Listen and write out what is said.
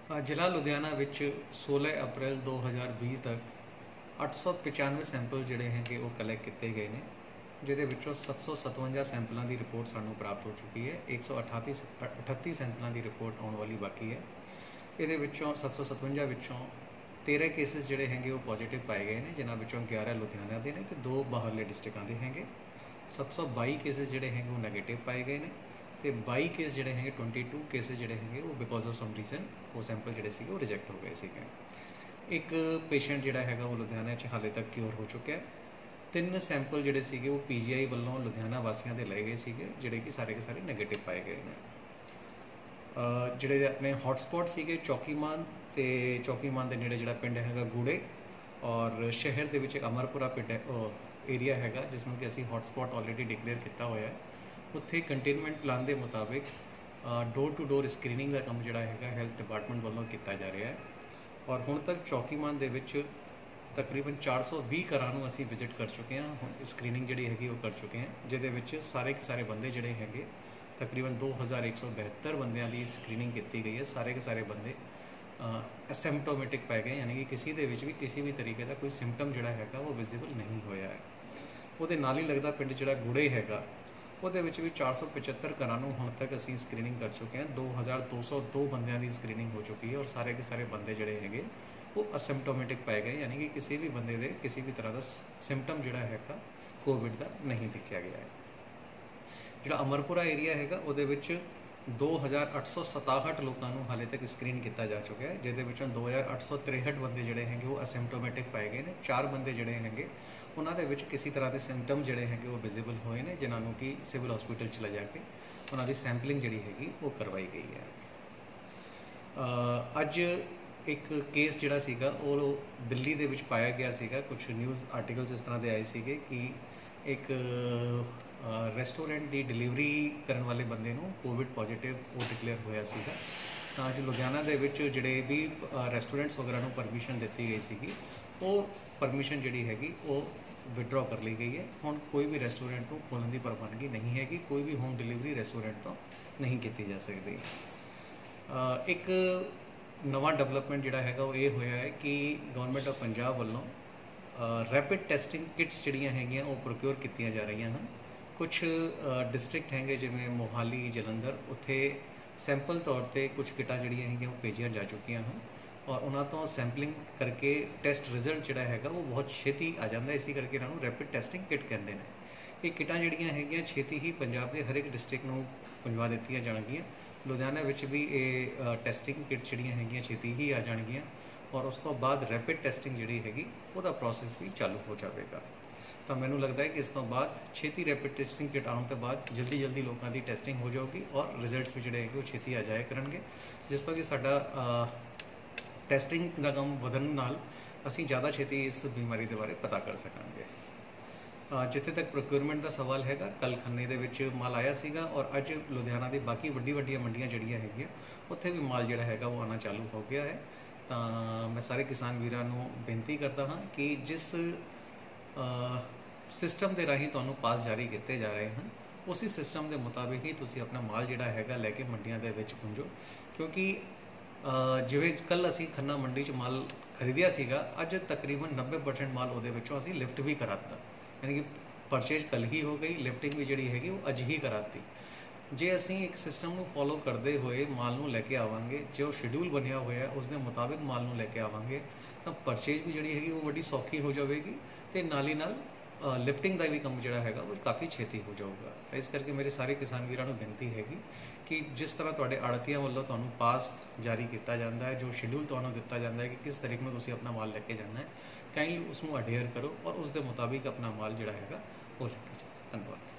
ਜ਼ਿਲ੍ਹਾ ਲੁਧਿਆਣਾ ਵਿੱਚ 16 ਅਪ੍ਰੈਲ 2020 ਤੱਕ 895 ਸੈਂਪਲ ਜਿਹੜੇ ਹੈਗੇ ਉਹ ਕਲੈਕਟ ਕੀਤੇ ਗਏ ਨੇ, ਜਿਹਦੇ ਵਿੱਚੋਂ 757 ਸੈਂਪਲਾਂ ਦੀ ਰਿਪੋਰਟ ਸਾਨੂੰ ਪ੍ਰਾਪਤ ਹੋ ਚੁੱਕੀ ਹੈ। 138 ਸੈਂਪਲਾਂ ਦੀ ਰਿਪੋਰਟ ਆਉਣ ਵਾਲੀ ਬਾਕੀ ਹੈ। ਇਹਦੇ ਵਿੱਚੋਂ 757 ਵਿੱਚੋਂ 13 ਕੇਸਿਸ ਜਿਹੜੇ ਹੈਗੇ ਉਹ ਪੋਜ਼ੀਟਿਵ ਪਾਏ ਗਏ ਨੇ, ਜਿਨ੍ਹਾਂ ਵਿੱਚੋਂ 11 ਲੁਧਿਆਣਾ ਦੇ ਨੇ ਤੇ 2 ਬਾਹਰਲੇ ਡਿਸਟ੍ਰਿਕਾਂ ਦੇ ਹੈਗੇ। 722 ਕੇਸਿਸ ਜਿਹੜੇ ਹੈਗੇ ਉਹ ਨੈਗੇਟਿਵ ਪਾਏ ਗਏ ਨੇ ਤੇ 22 ਕੇਸ ਜਿਹੜੇ ਹੈਗੇ 22 ਕੇਸਿਸ ਜਿਹੜੇ ਹੈਗੇ ਉਹ ਬਿਕੋਜ਼ ਆਫ ਸਮ ਰੀਜ਼ਨ ਉਹ ਸੈਂਪਲ ਜਿਹੜੇ ਸੀਗੇ ਉਹ ਰਿਜੈਕਟ ਹੋ ਗਏ ਸੀਗੇ। ਇੱਕ ਪੇਸ਼ੈਂਟ ਜਿਹੜਾ ਹੈਗਾ ਉਹ ਲੁਧਿਆਣਾ 'ਚ ਹਾਲੇ ਤੱਕ ਕਿਉਰ ਹੋ ਚੁੱਕਿਆ ਹੈ। 3 ਸੈਂਪਲ ਜਿਹੜੇ ਸੀਗੇ ਉਹ PGI ਵੱਲੋਂ ਲੁਧਿਆਣਾ ਵਾਸੀਆਂ ਦੇ ਲਏ ਗਏ ਸੀਗੇ, ਜਿਹੜੇ ਕਿ ਸਾਰੇ ਨੈਗੇਟਿਵ ਪਾਏ ਗਏ ਨੇ। ਜਿਹੜੇ ਆਪਣੇ ਹੌਟਸਪੌਟ ਸੀਗੇ ਚੌਕੀਮਾਨ ਤੇ ਚੌਕੀਮਾਨ ਦੇ ਨੇੜੇ ਜਿਹੜਾ ਪਿੰਡ ਹੈਗਾ ਗੂੜੇ, ਔਰ ਸ਼ਹਿਰ ਦੇ ਵਿੱਚ ਅਮਰਪੁਰਾ ਪਿੰਡ ਏਰੀਆ ਹੈਗਾ ਜਿਸ ਨੂੰ ਕਿ ਅਸੀਂ ਹੌਟਸਪੌਟ ਆਲਰੇਡੀ ਡਿਕਲੇਅਰ ਕੀਤਾ ਹੋਇਆ ਹੈ। ਉੱਥੇ ਕੰਟੇਨਮੈਂਟ ਪਲਾਨ ਦੇ ਮੁਤਾਬਿਕ ਡੋਰ ਟੂ ਡੋਰ ਸਕਰੀਨਿੰਗ ਦਾ ਕੰਮ ਜਿਹੜਾ ਹੈਗਾ ਹੈਲਥ ਡਿਪਾਰਟਮੈਂਟ ਵੱਲੋਂ ਕੀਤਾ ਜਾ ਰਿਹਾ ਹੈ। ਔਰ ਹੁਣ ਤੱਕ ਚੌਕੀਮਾਨ ਦੇ ਵਿੱਚ ਤਕਰੀਬਨ 420 ਘਰਾਂ ਨੂੰ ਅਸੀਂ ਵਿਜ਼ਿਟ ਕਰ ਚੁੱਕੇ ਹਾਂ, ਹੁਣ ਸਕਰੀਨਿੰਗ ਜਿਹੜੀ ਹੈਗੀ ਉਹ ਕਰ ਚੁੱਕੇ ਹਾਂ, ਜਿਹਦੇ ਵਿੱਚ ਸਾਰੇ ਬੰਦੇ ਜਿਹੜੇ ਹੈਗੇ ਤਕਰੀਬਨ 2172 ਬੰਦਿਆਂ ਲਈ ਸਕਰੀਨਿੰਗ ਕੀਤੀ ਗਈ ਹੈ। ਸਾਰੇ ਬੰਦੇ ਅਸਿਮਟੋਮੈਟਿਕ ਪਾਏ ਗਏ, ਯਾਨੀ ਕਿ ਕਿਸੇ ਦੇ ਵਿੱਚ ਵੀ ਕਿਸੇ ਵੀ ਤਰੀਕੇ ਦਾ ਕੋਈ ਸਿੰਪਟਮ ਜਿਹੜਾ ਹੈਗਾ ਉਹ ਵਿਜ਼ੀਬਲ ਨਹੀਂ ਹੋਇਆ ਹੈ। ਉਹਦੇ ਨਾਲ ਹੀ ਲੱਗਦਾ ਪਿੰਡ ਜਿਹੜਾ ਗੁੜੇ ਹੈਗਾ ਉਹਦੇ ਵਿੱਚ ਵੀ 475 ਘਰਾਂ ਨੂੰ ਹੁਣ ਤੱਕ ਅਸੀਂ ਸਕਰੀਨਿੰਗ ਕਰ ਚੁੱਕੇ ਹਾਂ। 2202 ਬੰਦਿਆਂ ਦੀ ਸਕਰੀਨਿੰਗ ਹੋ ਚੁੱਕੀ ਹੈ ਔਰ ਸਾਰੇ ਬੰਦੇ ਜਿਹੜੇ ਹੈਗੇ ਉਹ ਅਸਿਮਟੋਮੈਟਿਕ ਪਾਏ ਗਏ, ਯਾਨੀ ਕਿ ਕਿਸੇ ਵੀ ਬੰਦੇ ਦੇ ਕਿਸੇ ਵੀ ਤਰ੍ਹਾਂ ਦਾ ਸਿੰਪਟਮ ਜਿਹੜਾ ਹੈਗਾ ਕੋਵਿਡ ਦਾ ਨਹੀਂ ਦਿਖਿਆ ਗਿਆ ਹੈ। ਜਿਹੜਾ ਅਮਰਪੁਰਾ ਏਰੀਆ ਹੈਗਾ ਉਹਦੇ ਵਿੱਚ 2867 ਲੋਕਾਂ ਨੂੰ ਹਾਲੇ ਤੱਕ ਸਕਰੀਨ ਕੀਤਾ ਜਾ ਚੁੱਕਿਆ ਹੈ, ਜਿਹਦੇ ਵਿੱਚੋਂ 2863 ਬੰਦੇ ਜਿਹੜੇ ਹੈਗੇ ਉਹ ਅਸਿਮਟੋਮੈਟਿਕ ਪਾਏ ਗਏ ਨੇ। 4 ਬੰਦੇ ਜਿਹੜੇ ਹੈਗੇ ਉਹਨਾਂ ਦੇ ਵਿੱਚ ਕਿਸੇ ਤਰ੍ਹਾਂ ਦੇ ਸਿੰਪਟਮ ਜਿਹੜੇ ਹੈਗੇ ਉਹ ਵਿਜ਼ੀਬਲ ਹੋਏ ਨੇ, ਜਿਨ੍ਹਾਂ ਨੂੰ ਕਿ ਸਿਵਲ ਹਸਪੀਟਲ 'ਚ ਲਿਜਾ ਕੇ ਉਹਨਾਂ ਦੀ ਸੈਂਪਲਿੰਗ ਜਿਹੜੀ ਹੈਗੀ ਉਹ ਕਰਵਾਈ ਗਈ ਹੈ। ਅੱਜ ਇੱਕ ਕੇਸ ਜਿਹੜਾ ਸੀਗਾ ਉਹ ਦਿੱਲੀ ਦੇ ਵਿੱਚ ਪਾਇਆ ਗਿਆ ਸੀਗਾ। ਕੁਝ ਨਿਊਜ਼ ਆਰਟੀਕਲਸ ਇਸ ਤਰ੍ਹਾਂ ਦੇ ਆਏ ਸੀਗੇ ਕਿ ਇੱਕ ਰੈਸਟੋਰੈਂਟ ਦੀ ਡਿਲੀਵਰੀ ਕਰਨ ਵਾਲੇ ਬੰਦੇ ਨੂੰ ਕੋਵਿਡ ਪੋਜ਼ੀਟਿਵ ਉਹ ਡਿਕਲੇਅਰ ਹੋਇਆ ਸੀਗਾ। ਤਾਂ ਅੱਜ ਲੁਧਿਆਣਾ ਦੇ ਵਿੱਚ ਜਿਹੜੇ ਵੀ ਰੈਸਟੋਰੈਂਟਸ ਵਗੈਰਾ ਨੂੰ ਪਰਮਿਸ਼ਨ ਦਿੱਤੀ ਗਈ ਸੀਗੀ, ਉਹ ਪਰਮਿਸ਼ਨ ਜਿਹੜੀ ਹੈਗੀ ਉਹ ਵਿਡਰੋ ਕਰ ਲਈ ਗਈ ਹੈ। ਹੁਣ ਕੋਈ ਵੀ ਰੈਸਟੋਰੈਂਟ ਨੂੰ ਖੋਲ੍ਹਣ ਦੀ ਪ੍ਰਵਾਨਗੀ ਨਹੀਂ ਹੈਗੀ, ਕੋਈ ਵੀ ਹੋਮ ਡਿਲੀਵਰੀ ਰੈਸਟੋਰੈਂਟ ਤੋਂ ਨਹੀਂ ਕੀਤੀ ਜਾ ਸਕਦੀ। ਇੱਕ ਨਵਾਂ ਡਿਵੈਲਪਮੈਂਟ ਜਿਹੜਾ ਹੈਗਾ ਉਹ ਇਹ ਹੋਇਆ ਹੈ ਕਿ ਗਵਰਨਮੈਂਟ ਆਫ ਪੰਜਾਬ ਵੱਲੋਂ ਰੈਪਿਡ ਟੈਸਟਿੰਗ ਕਿਟਸ ਜਿਹੜੀਆਂ ਹੈਗੀਆਂ ਉਹ ਪ੍ਰੋਕਿਓਰ ਕੀਤੀਆਂ ਜਾ ਰਹੀਆਂ ਹਨ। ਕੁਝ ਡਿਸਟ੍ਰਿਕਟ ਹੈਗੇ ਜਿਵੇਂ ਮੋਹਾਲੀ, ਜਲੰਧਰ, ਉੱਥੇ ਸੈਂਪਲ ਤੌਰ 'ਤੇ ਕੁਝ ਕਿਟਾਂ ਜਿਹੜੀਆਂ ਹੈਗੀਆਂ ਉਹ ਭੇਜੀਆਂ ਜਾ ਚੁੱਕੀਆਂ ਹਨ ਔਰ ਉਹਨਾਂ ਤੋਂ ਸੈਂਪਲਿੰਗ ਕਰਕੇ ਟੈਸਟ ਰਿਜ਼ਲਟ ਜਿਹੜਾ ਹੈਗਾ ਉਹ ਬਹੁਤ ਛੇਤੀ ਆ ਜਾਂਦਾ, ਇਸੇ ਕਰਕੇ ਇਹਨਾਂ ਨੂੰ ਰੈਪਿਡ ਟੈਸਟਿੰਗ ਕਿਟ ਕਹਿੰਦੇ ਨੇ। ਇਹ ਕਿਟਾਂ ਜਿਹੜੀਆਂ ਹੈਗੀਆਂ ਛੇਤੀ ਹੀ ਪੰਜਾਬ ਦੇ ਹਰ ਇੱਕ ਡਿਸਟ੍ਰਿਕਟ ਨੂੰ ਪਹੁੰਚਾ ਦਿੱਤੀਆਂ ਜਾਣਗੀਆਂ। ਲੁਧਿਆਣਾ ਵਿੱਚ ਵੀ ਇਹ ਟੈਸਟਿੰਗ ਕਿਟ ਜਿਹੜੀਆਂ ਹੈਗੀਆਂ ਛੇਤੀ ਹੀ ਆ ਜਾਣਗੀਆਂ ਔਰ ਉਸ ਤੋਂ ਬਾਅਦ ਰੈਪਿਡ ਟੈਸਟਿੰਗ ਜਿਹੜੀ ਹੈਗੀ ਉਹਦਾ ਪ੍ਰੋਸੈਸ ਵੀ ਚਾਲੂ ਹੋ ਜਾਵੇਗਾ। ਤਾਂ ਮੈਨੂੰ ਲੱਗਦਾ ਹੈ ਕਿ ਇਸ ਤੋਂ ਬਾਅਦ ਛੇਤੀ ਰੈਪਿਡ ਟੈਸਟਿੰਗ ਕਿਟ ਆਉਣ ਤੋਂ ਬਾਅਦ ਜਲਦੀ ਲੋਕਾਂ ਦੀ ਟੈਸਟਿੰਗ ਹੋ ਜਾਊਗੀ ਔਰ ਰਿਜ਼ਲਟਸ ਵੀ ਜਿਹੜੇ ਹੈਗੇ ਉਹ ਛੇਤੀ ਆ ਜਾਇਆ ਕਰਨਗੇ, ਜਿਸ ਤੋਂ ਕਿ ਸਾਡਾ ਟੈਸਟਿੰਗ ਦਾ ਕੰਮ ਵਧਣ ਨਾਲ ਅਸੀਂ ਜ਼ਿਆਦਾ ਛੇਤੀ ਇਸ ਬਿਮਾਰੀ ਦੇ ਬਾਰੇ ਪਤਾ ਕਰ ਸਕਾਂਗੇ। ਜਿੱਥੇ ਤੱਕ ਪ੍ਰੋਕਿਊਰਮੈਂਟ ਦਾ ਸਵਾਲ ਹੈਗਾ, ਕੱਲ੍ਹ ਖੰਨੇ ਦੇ ਵਿੱਚ ਮਾਲ ਆਇਆ ਸੀਗਾ ਔਰ ਅੱਜ ਲੁਧਿਆਣਾ ਦੀ ਬਾਕੀ ਵੱਡੀਆਂ ਮੰਡੀਆਂ ਜਿਹੜੀਆਂ ਹੈਗੀਆਂ ਉੱਥੇ ਵੀ ਮਾਲ ਜਿਹੜਾ ਹੈਗਾ ਉਹ ਆਉਣਾ ਚਾਲੂ ਹੋ ਗਿਆ ਹੈ। ਤਾਂ ਮੈਂ ਸਾਰੇ ਕਿਸਾਨ ਵੀਰਾਂ ਨੂੰ ਬੇਨਤੀ ਕਰਦਾ ਹਾਂ ਕਿ ਜਿਸ ਸਿਸਟਮ ਦੇ ਰਾਹੀਂ ਤੁਹਾਨੂੰ ਪਾਸ ਜਾਰੀ ਕੀਤੇ ਜਾ ਰਹੇ ਹਨ, ਉਸੇ ਸਿਸਟਮ ਦੇ ਮੁਤਾਬਿਕ ਹੀ ਤੁਸੀਂ ਆਪਣਾ ਮਾਲ ਜਿਹੜਾ ਹੈਗਾ ਲੈ ਕੇ ਮੰਡੀਆਂ ਦੇ ਵਿੱਚ ਪਹੁੰਚੋ, ਕਿਉਂਕਿ ਜਿਵੇਂ ਕੱਲ੍ਹ ਅਸੀਂ ਖੰਨਾ ਮੰਡੀ 'ਚ ਮਾਲ ਖਰੀਦਿਆ ਸੀਗਾ, ਅੱਜ ਤਕਰੀਬਨ 90% ਮਾਲ ਉਹਦੇ ਵਿੱਚੋਂ ਅਸੀਂ ਲਿਫਟ ਵੀ ਕਰਾਤਾ, ਯਾਨੀ ਕਿ ਪਰਚੇਜ ਕੱਲ੍ਹ ਹੀ ਹੋ ਗਈ, ਲਿਫਟਿੰਗ ਵੀ ਜਿਹੜੀ ਹੈਗੀ ਉਹ ਅੱਜ ਹੀ ਕਰਾਤੀ। ਜੇ ਅਸੀਂ ਇੱਕ ਸਿਸਟਮ ਨੂੰ ਫੋਲੋ ਕਰਦੇ ਹੋਏ ਮਾਲ ਨੂੰ ਲੈ ਕੇ ਆਵਾਂਗੇ, ਜੋ ਸ਼ਡਿਊਲ ਬਣਿਆ ਹੋਇਆ ਉਸ ਦੇ ਮੁਤਾਬਿਕ ਮਾਲ ਨੂੰ ਲੈ ਕੇ ਆਵਾਂਗੇ, ਤਾਂ ਪਰਚੇਜ ਵੀ ਜਿਹੜੀ ਹੈਗੀ ਉਹ ਵੱਡੀ ਸੌਖੀ ਹੋ ਜਾਵੇਗੀ ਅਤੇ ਨਾਲ ਹੀ ਨਾਲ ਲਿਫਟਿੰਗ ਦਾ ਵੀ ਕੰਮ ਜਿਹੜਾ ਹੈਗਾ ਉਹ ਕਾਫੀ ਛੇਤੀ ਹੋ ਜਾਊਗਾ। ਤਾਂ ਇਸ ਕਰਕੇ ਮੇਰੇ ਸਾਰੇ ਕਿਸਾਨ ਵੀਰਾਂ ਨੂੰ ਬੇਨਤੀ ਹੈਗੀ ਕਿ ਜਿਸ ਤਰ੍ਹਾਂ ਤੁਹਾਡੇ ਆੜ੍ਹਤੀਆਂ ਵੱਲੋਂ ਤੁਹਾਨੂੰ ਪਾਸ ਜਾਰੀ ਕੀਤਾ ਜਾਂਦਾ ਹੈ, ਜੋ ਸ਼ਡਿਊਲ ਤੁਹਾਨੂੰ ਦਿੱਤਾ ਜਾਂਦਾ ਹੈ ਕਿ ਕਿਸ ਤਰੀਕੇ ਨਾਲ ਤੁਸੀਂ ਆਪਣਾ ਮਾਲ ਲੈ ਕੇ ਜਾਣਾ ਹੈ, ਕਾਈਂਡਲੀ ਉਸ ਨੂੰ ਅਡੇਅਰ ਕਰੋ ਔਰ ਉਸ ਦੇ ਮੁਤਾਬਿਕ ਆਪਣਾ ਮਾਲ ਜਿਹੜਾ ਹੈਗਾ ਉਹ ਲੈ ਕੇ ਜਾਓ। ਧੰਨਵਾਦ।